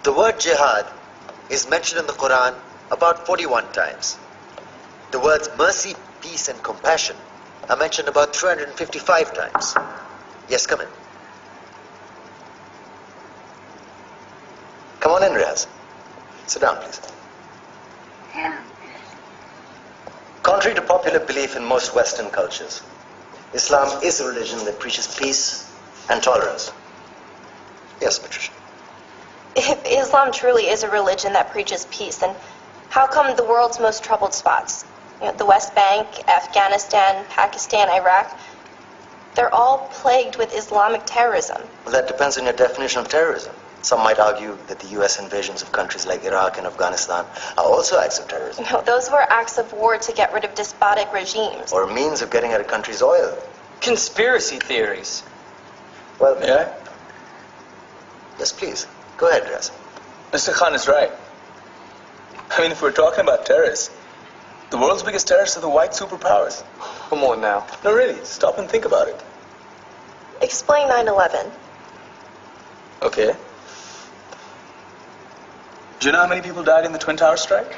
The word jihad is mentioned in the Quran about 41 times. The words mercy, peace, and compassion are mentioned about 355 times. Yes, come in. Come on in, Riaz. Sit down, please. Contrary to popular belief in most Western cultures, Islam is a religion that preaches peace and tolerance. Yes, Patricia. If Islam truly is a religion that preaches peace, then how come the world's most troubled spots, the West Bank, Afghanistan, Pakistan, Iraq, they're all plagued with Islamic terrorism? Well, that depends on your definition of terrorism. Some might argue that the US invasions of countries like Iraq and Afghanistan are also acts of terrorism. No, those were acts of war to get rid of despotic regimes. Or a means of getting at a country's oil. Conspiracy theories. Well, May I? Yes, please. Go ahead, Riaz. Mr. Khan is right. I mean, if we're talking about terrorists, the world's biggest terrorists are the white superpowers. Come on now. No, really, stop and think about it. Explain 9/11. Okay. Do you know how many people died in the Twin Towers strike?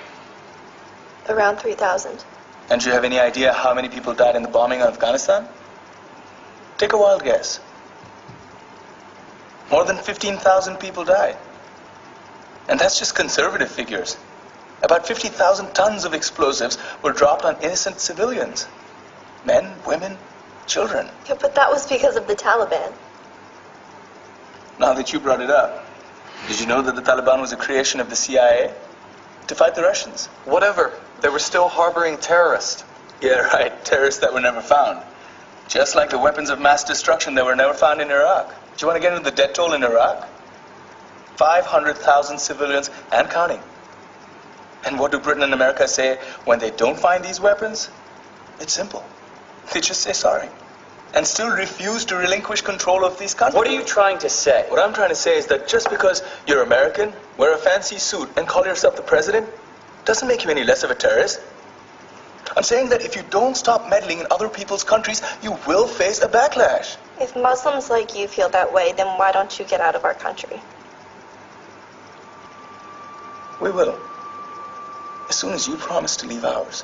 Around 3,000. And do you have any idea how many people died in the bombing of Afghanistan? Take a wild guess. More than 15,000 people died. And that's just conservative figures. About 50,000 tons of explosives were dropped on innocent civilians. Men, women, children. Yeah, but that was because of the Taliban. Now that you brought it up, did you know that the Taliban was a creation of the CIA to fight the Russians? Whatever. They were still harboring terrorists. Yeah, right. Terrorists that were never found. Just like the weapons of mass destruction that were never found in Iraq. Do you want to get into the death toll in Iraq? 500,000 civilians and counting. And what do Britain and America say when they don't find these weapons? It's simple. They just say sorry. And still refuse to relinquish control of these countries. What are you trying to say? What I'm trying to say is that just because you're American, wear a fancy suit, and call yourself the president, doesn't make you any less of a terrorist. I'm saying that if you don't stop meddling in other people's countries, you will face a backlash. If Muslims like you feel that way, then why don't you get out of our country? We will. As soon as you promise to leave ours.